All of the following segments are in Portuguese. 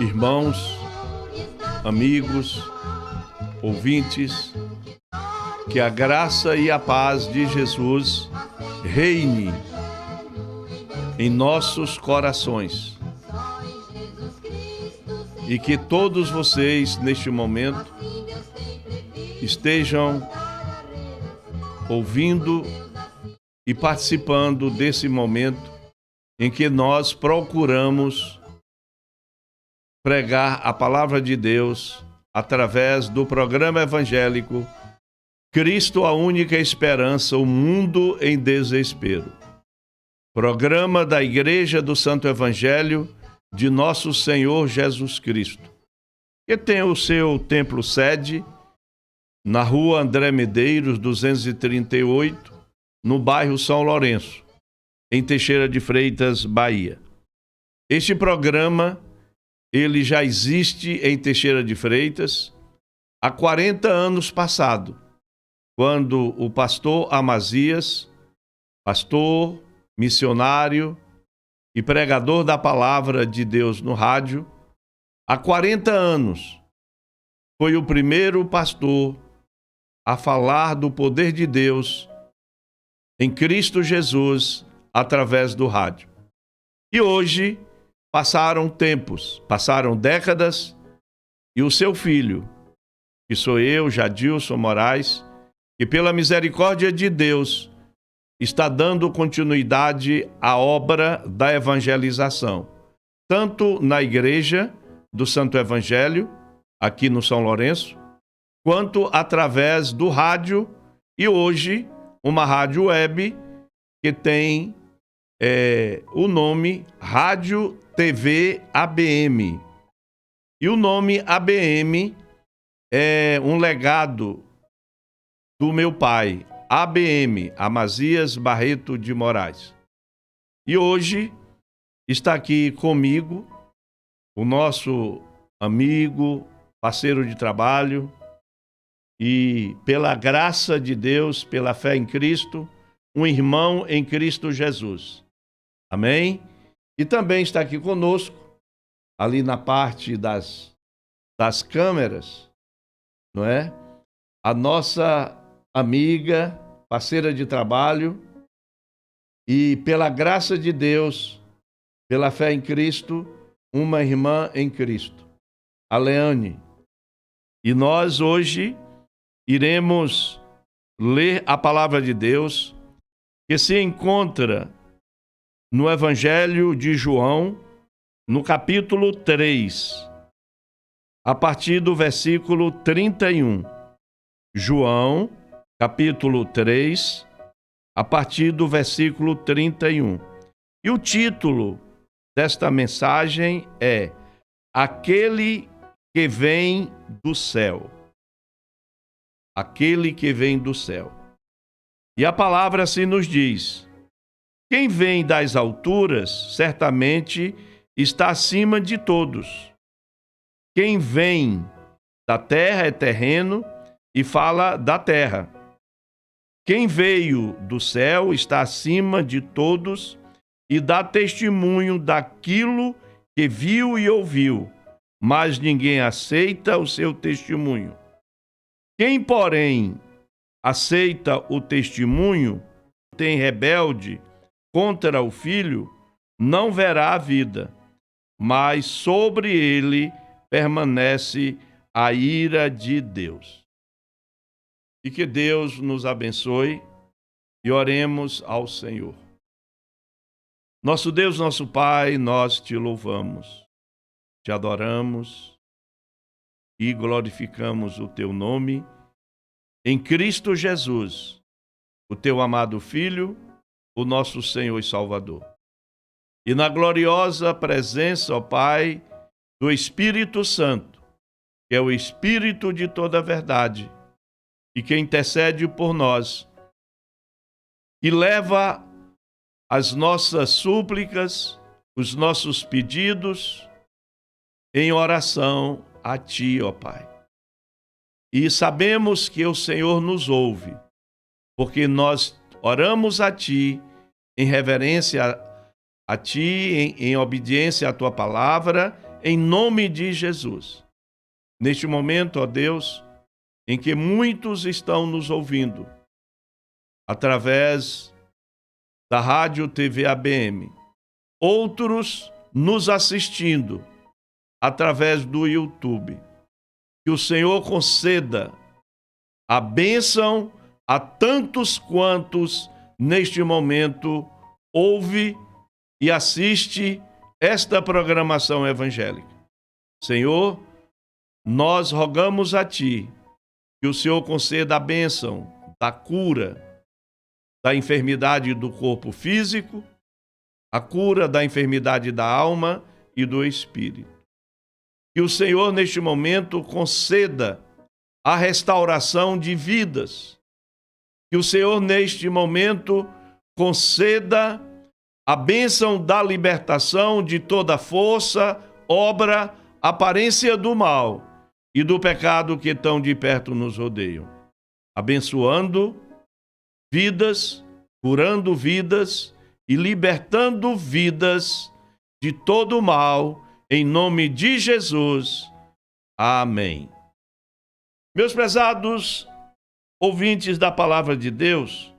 Irmãos, amigos, ouvintes, que a graça e a paz de Jesus reine em nossos corações e que todos vocês, neste momento, estejam ouvindo e participando desse momento em que nós procuramos pregar a palavra de Deus através do programa evangélico Cristo, a única esperança, o mundo em desespero. Programa da Igreja do Santo Evangelho de Nosso Senhor Jesus Cristo, que tem o seu templo sede na Rua André Medeiros, 238, no bairro São Lourenço, em Teixeira de Freitas, Bahia. Este programa, ele já existe em Teixeira de Freitas há 40 anos passado, quando o pastor Amazias, pastor, missionário e pregador da palavra de Deus no rádio, há 40 anos, foi o primeiro pastor a falar do poder de Deus em Cristo Jesus através do rádio. E hoje passaram tempos, passaram décadas, e o seu filho, que sou eu, Jadilson Moraes, que pela misericórdia de Deus está dando continuidade à obra da evangelização, tanto na Igreja do Santo Evangelho, aqui no São Lourenço, quanto através do rádio, e hoje uma rádio web que tem o nome Rádio TV ABM. E o nome ABM é um legado do meu pai, ABM, Amazias Barreto de Moraes. E hoje está aqui comigo o nosso amigo, parceiro de trabalho, e pela graça de Deus, pela fé em Cristo, um irmão em Cristo Jesus. Amém? E também está aqui conosco, ali na parte das câmeras, não é? A nossa amiga, parceira de trabalho, e pela graça de Deus, pela fé em Cristo, uma irmã em Cristo, a Leane. E nós hoje iremos ler a palavra de Deus, que se encontra no Evangelho de João, no capítulo 3, a partir do versículo 31. João, capítulo 3, a partir do versículo 31. E o título desta mensagem é Aquele que vem do céu. Aquele que vem do céu. E a palavra assim nos diz: quem vem das alturas, certamente está acima de todos. Quem vem da terra é terreno e fala da terra. Quem veio do céu está acima de todos e dá testemunho daquilo que viu e ouviu, mas ninguém aceita o seu testemunho. Quem, porém, aceita o testemunho, tem rebelde contra o Filho, não verá a vida, mas sobre ele permanece a ira de Deus. E que Deus nos abençoe e oremos ao Senhor. Nosso Deus, nosso Pai, nós te louvamos, te adoramos e glorificamos o teu nome em Cristo Jesus, o teu amado Filho, o nosso Senhor e Salvador. E na gloriosa presença, ó Pai, do Espírito Santo, que é o Espírito de toda a verdade, e que intercede por nós, e leva as nossas súplicas, os nossos pedidos, em oração a Ti, ó Pai. E sabemos que o Senhor nos ouve, porque nós oramos a Ti em reverência a Ti, em obediência à Tua palavra em nome de Jesus. Neste momento, ó Deus, em que muitos estão nos ouvindo, através da Rádio TV ABM, outros nos assistindo através do YouTube, que o Senhor conceda a bênção a tantos quantos neste momento ouve e assiste esta programação evangélica. Senhor, nós rogamos a Ti que o Senhor conceda a bênção da cura da enfermidade do corpo físico, a cura da enfermidade da alma e do espírito. Que o Senhor, neste momento, conceda a restauração de vidas. Que o Senhor, neste momento, conceda a bênção da libertação de toda força, obra, aparência do mal e do pecado que tão de perto nos rodeiam. Abençoando vidas, curando vidas e libertando vidas de todo o mal, em nome de Jesus. Amém. Meus prezados ouvintes da Palavra de Deus,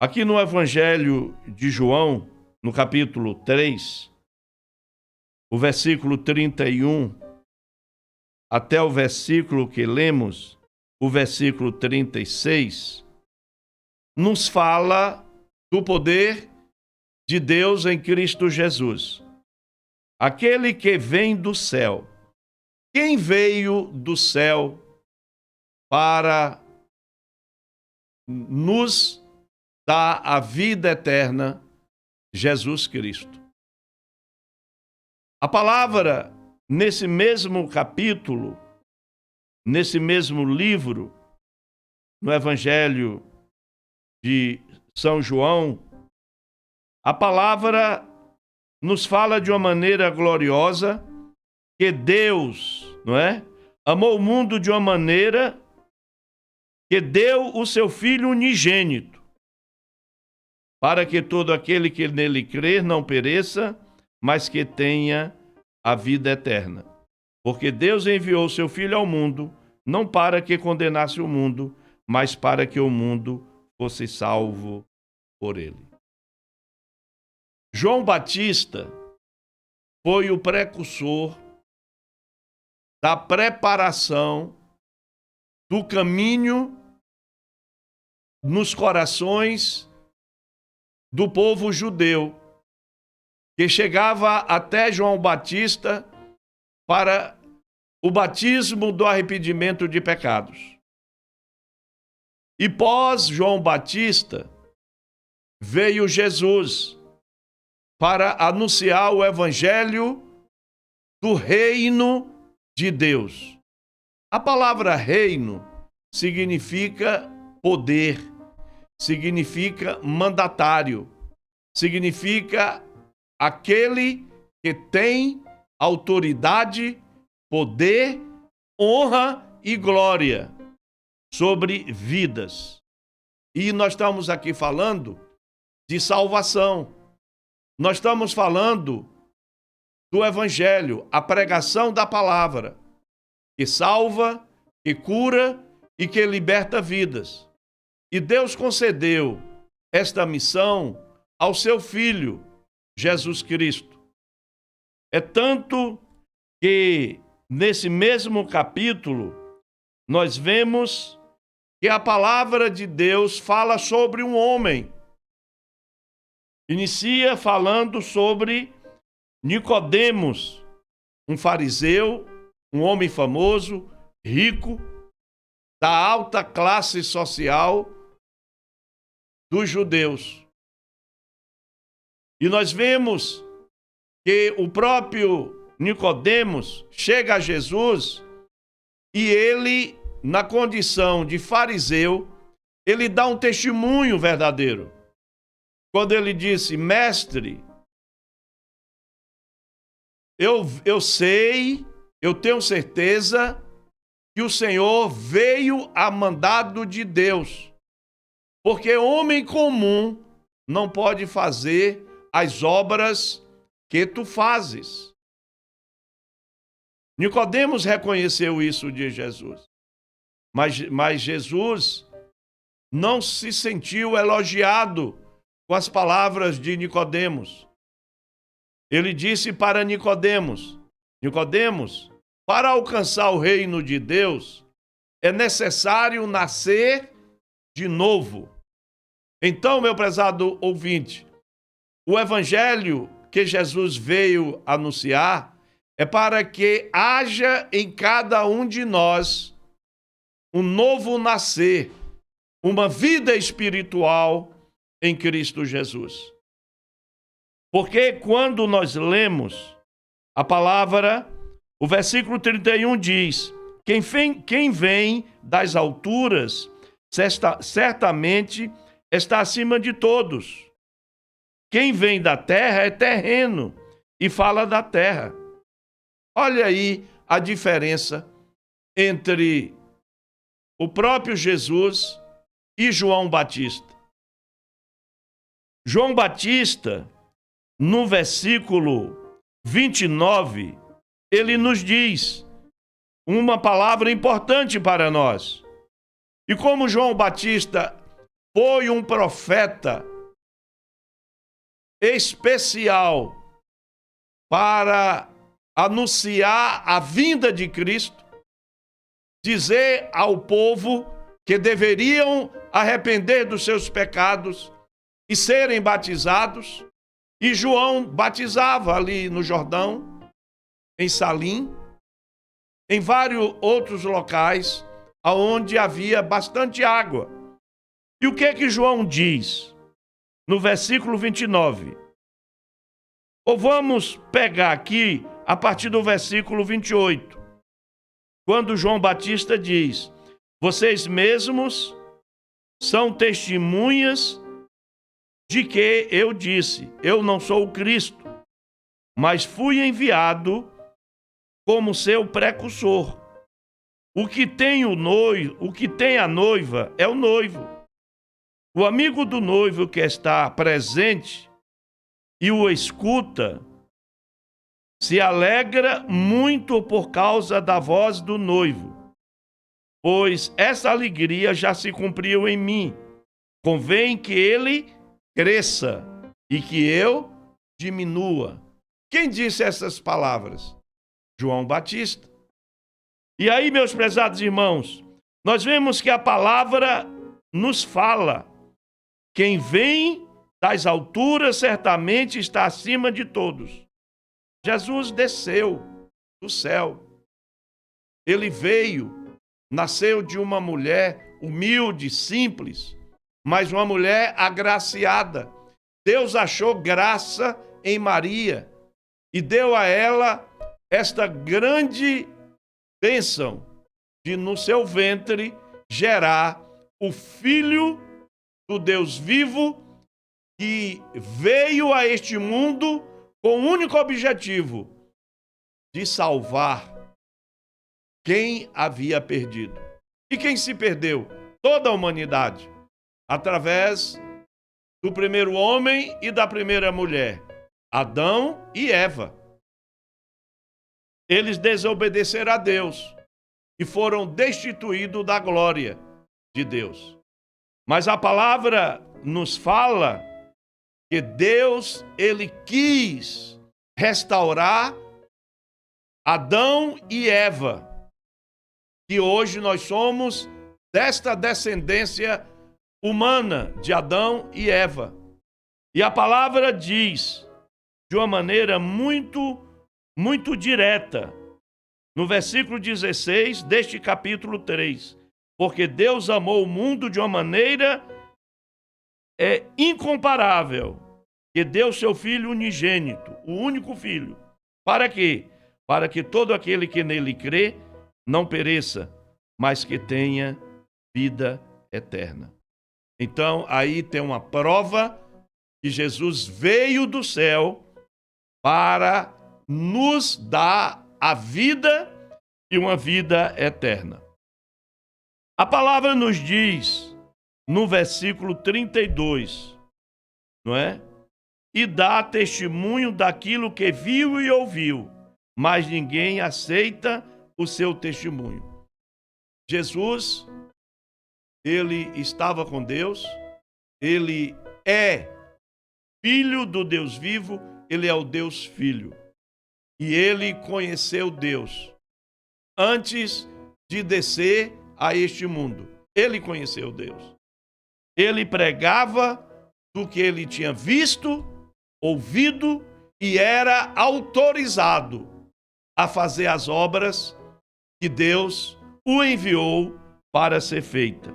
aqui no Evangelho de João, no capítulo 3, o versículo 31, até o versículo que lemos, o versículo 36, nos fala do poder de Deus em Cristo Jesus. Aquele que vem do céu. Quem veio do céu para nos dar a vida eterna? Jesus Cristo. A palavra, nesse mesmo capítulo, nesse mesmo livro, no Evangelho de São João, a palavra nos fala de uma maneira gloriosa que Deus, não é? Amou o mundo de uma maneira que deu o seu Filho unigênito, para que todo aquele que nele crer não pereça, mas que tenha a vida eterna. Porque Deus enviou o seu Filho ao mundo, não para que condenasse o mundo, mas para que o mundo fosse salvo por ele. João Batista foi o precursor da preparação do caminho nos corações do povo judeu, que chegava até João Batista para o batismo do arrependimento de pecados. E pós João Batista, veio Jesus para anunciar o evangelho do reino de Deus. A palavra reino significa poder, significa mandatário, significa aquele que tem autoridade, poder, honra e glória sobre vidas. E nós estamos aqui falando de salvação. Nós estamos falando do Evangelho, a pregação da palavra, que salva, que cura e que liberta vidas. E Deus concedeu esta missão ao seu Filho, Jesus Cristo. É tanto que, nesse mesmo capítulo, nós vemos que a palavra de Deus fala sobre um homem. Inicia falando sobre Nicodemos, um fariseu, um homem famoso, rico, da alta classe social dos judeus. E nós vemos que o próprio Nicodemos chega a Jesus e ele, na condição de fariseu, ele dá um testemunho verdadeiro. Quando ele disse: mestre, eu sei, eu tenho certeza que o Senhor veio a mandado de Deus, porque homem comum não pode fazer as obras que tu fazes. Nicodemos reconheceu isso de Jesus. Mas Jesus não se sentiu elogiado com as palavras de Nicodemos. Ele disse para Nicodemos: Nicodemos, para alcançar o reino de Deus, é necessário nascer de novo. Então, meu prezado ouvinte, o evangelho que Jesus veio anunciar é para que haja em cada um de nós um novo nascer, uma vida espiritual em Cristo Jesus. Porque quando nós lemos a palavra, o versículo 31 diz: quem vem das alturas certamente está acima de todos. Quem vem da terra é terreno e fala da terra. Olha aí a diferença entre o próprio Jesus e João Batista. João Batista, no versículo 29, ele nos diz uma palavra importante para nós. E como João Batista foi um profeta especial para anunciar a vinda de Cristo, dizer ao povo que deveriam arrepender dos seus pecados e serem batizados. E João batizava ali no Jordão, em Salim, em vários outros locais onde havia bastante água. E o que João diz no versículo 29? Ou vamos pegar aqui a partir do versículo 28, quando João Batista diz: vocês mesmos são testemunhas de que eu disse, eu não sou o Cristo, mas fui enviado como seu precursor. O que tem a noiva é o noivo. O amigo do noivo que está presente e o escuta se alegra muito por causa da voz do noivo, pois essa alegria já se cumpriu em mim. Convém que ele cresça e que eu diminua. Quem disse essas palavras? João Batista. E aí, meus prezados irmãos, nós vemos que a palavra nos fala: quem vem das alturas certamente está acima de todos. Jesus desceu do céu. Ele veio, nasceu de uma mulher humilde, simples, mas uma mulher agraciada. Deus achou graça em Maria e deu a ela esta grande bênção de no seu ventre gerar o Filho do Deus vivo, que veio a este mundo com o único objetivo de salvar quem havia perdido. E quem se perdeu? Toda a humanidade, através do primeiro homem e da primeira mulher, Adão e Eva. Eles desobedeceram a Deus e foram destituídos da glória de Deus. Mas a palavra nos fala que Deus, ele quis restaurar Adão e Eva, que hoje nós somos desta descendência humana de Adão e Eva. E a palavra diz de uma maneira muito direta, no versículo 16 deste capítulo 3, porque Deus amou o mundo de uma maneira incomparável, que deu seu Filho unigênito, o único Filho. Para quê? Para que todo aquele que nele crê não pereça, mas que tenha vida eterna. Então, aí tem uma prova que Jesus veio do céu para nos dar a vida e uma vida eterna. A palavra nos diz, no versículo 32, não é? E dá testemunho daquilo que viu e ouviu, mas ninguém aceita o seu testemunho. Jesus, ele estava com Deus, ele é filho do Deus vivo, ele é o Deus Filho. E ele conheceu Deus antes de descer a este mundo. Ele conheceu Deus. Ele pregava do que ele tinha visto, ouvido e era autorizado a fazer as obras que Deus o enviou para ser feita.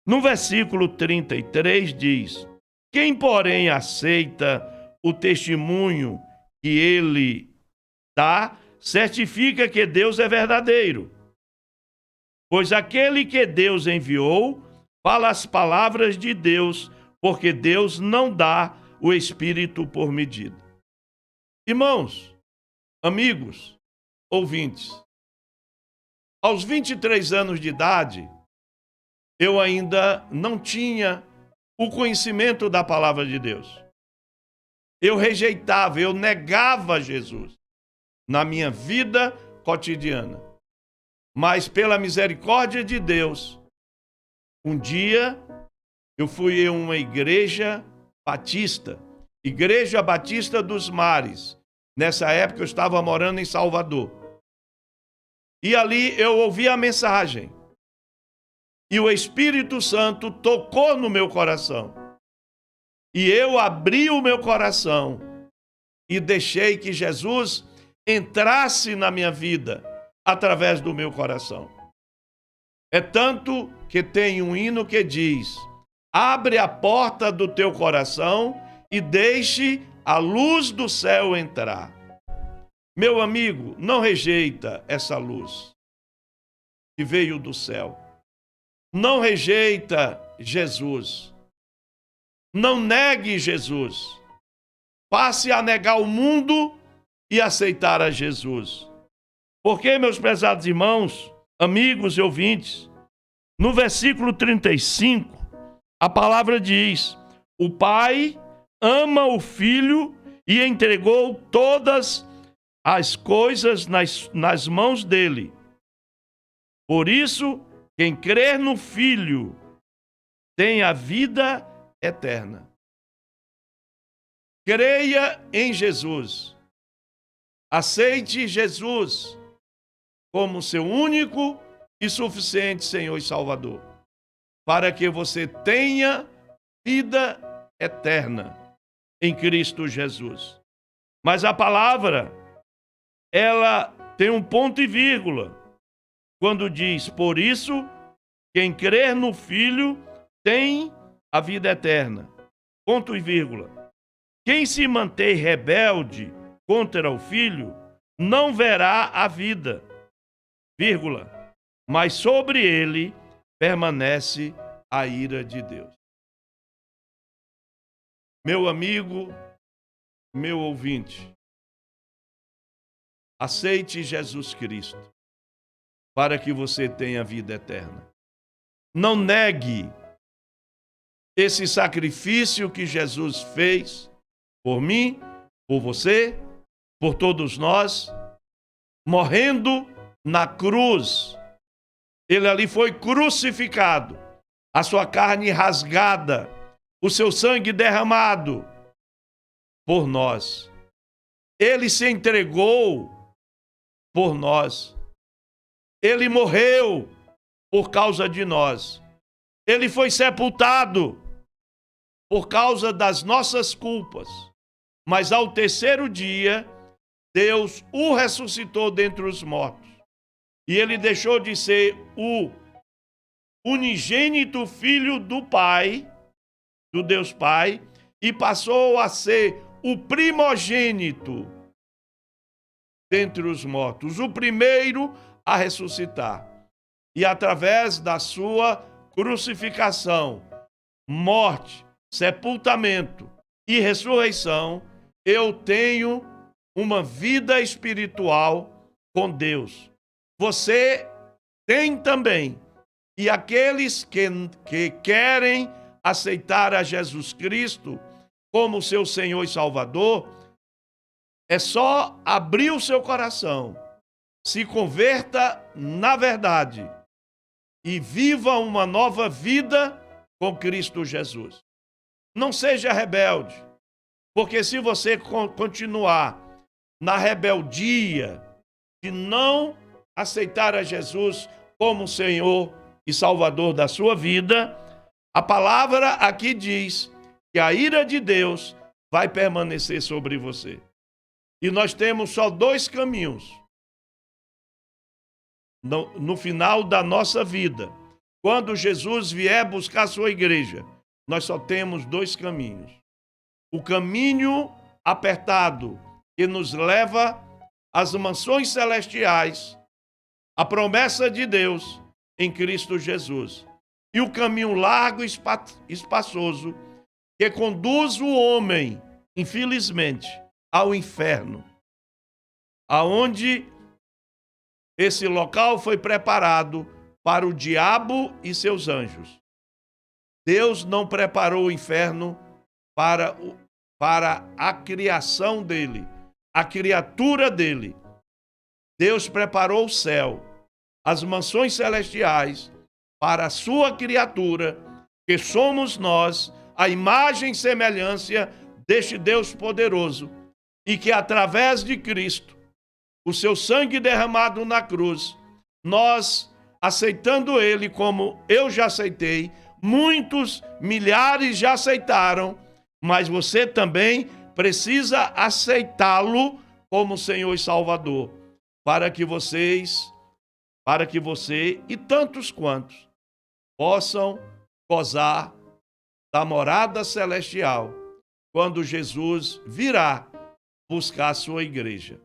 No versículo 33 diz: quem, porém, aceita o testemunho que ele dá, certifica que Deus é verdadeiro. Pois aquele que Deus enviou fala as palavras de Deus, porque Deus não dá o Espírito por medida. Irmãos, amigos, ouvintes, aos 23 anos de idade, eu ainda não tinha o conhecimento da palavra de Deus. Eu rejeitava, eu negava Jesus na minha vida cotidiana. Mas pela misericórdia de Deus, um dia eu fui em uma igreja batista, Igreja Batista dos Mares. Nessa época eu estava morando em Salvador. E ali eu ouvi a mensagem. E o Espírito Santo tocou no meu coração. E eu abri o meu coração e deixei que Jesus entrasse na minha vida através do meu coração. É tanto que tem um hino que diz: abre a porta do teu coração e deixe a luz do céu entrar. Meu amigo, não rejeita essa luz que veio do céu. Não rejeita Jesus. Não negue Jesus. Passe a negar o mundo e aceitar a Jesus. Porque, meus prezados irmãos, amigos e ouvintes, no versículo 35, a palavra diz: o Pai ama o Filho e entregou todas as coisas nas mãos dele. Por isso, quem crer no Filho tem a vida eterna. Creia em Jesus. Aceite Jesus como seu único e suficiente Senhor e Salvador, para que você tenha vida eterna em Cristo Jesus. Mas a palavra, ela tem um ponto e vírgula, quando diz: por isso, quem crer no Filho tem a vida eterna. Ponto e vírgula. Quem se mantém rebelde contra o Filho não verá a vida, vírgula, mas sobre ele permanece a ira de Deus. Meu amigo, meu ouvinte, aceite Jesus Cristo para que você tenha vida eterna. Não negue esse sacrifício que Jesus fez por mim, por você, por todos nós, morrendo na cruz. Ele ali foi crucificado, a sua carne rasgada, o seu sangue derramado por nós. Ele se entregou por nós. Ele morreu por causa de nós. Ele foi sepultado por causa das nossas culpas. Mas ao terceiro dia, Deus o ressuscitou dentre os mortos. E ele deixou de ser o unigênito Filho do Pai, do Deus Pai, e passou a ser o primogênito dentre os mortos, o primeiro a ressuscitar. E através da sua crucificação, morte, sepultamento e ressurreição, eu tenho uma vida espiritual com Deus. Você tem também. E aqueles que querem aceitar a Jesus Cristo como seu Senhor e Salvador, É só abrir o seu coração, se converta na verdade e viva uma nova vida com Cristo Jesus. Não seja rebelde, porque se você continuar na rebeldia de não aceitar a Jesus como Senhor e Salvador da sua vida, a palavra aqui diz que a ira de Deus vai permanecer sobre você. E nós temos só dois caminhos no final da nossa vida. Quando Jesus vier buscar a sua igreja, nós só temos dois caminhos. O caminho apertado que nos leva às mansões celestiais, a promessa de Deus em Cristo Jesus. E o caminho largo e espaçoso que conduz o homem, infelizmente, ao inferno, aonde esse local foi preparado para o diabo e seus anjos. Deus não preparou o inferno para a criação dele, a criatura dele. Deus preparou o céu, as mansões celestiais, para a sua criatura, que somos nós, a imagem e semelhança deste Deus poderoso, e que através de Cristo, o seu sangue derramado na cruz, nós, aceitando ele como eu já aceitei, muitos, milhares já aceitaram, mas você também precisa aceitá-lo como Senhor e Salvador, para que você e tantos quantos possam gozar da morada celestial quando Jesus virá buscar a sua igreja.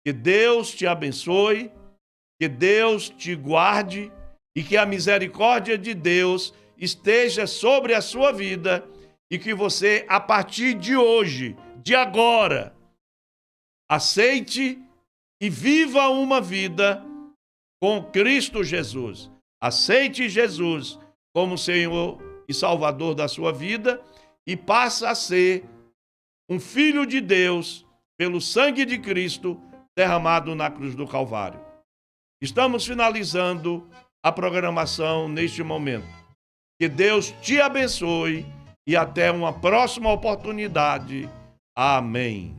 Que Deus te abençoe, que Deus te guarde e que a misericórdia de Deus esteja sobre a sua vida e que você, a partir de hoje, de agora, aceite e viva uma vida com Cristo Jesus. Aceite Jesus como Senhor e Salvador da sua vida e passa a ser um filho de Deus pelo sangue de Cristo derramado na cruz do Calvário. Estamos finalizando a programação neste momento. Que Deus te abençoe e até uma próxima oportunidade. Amém.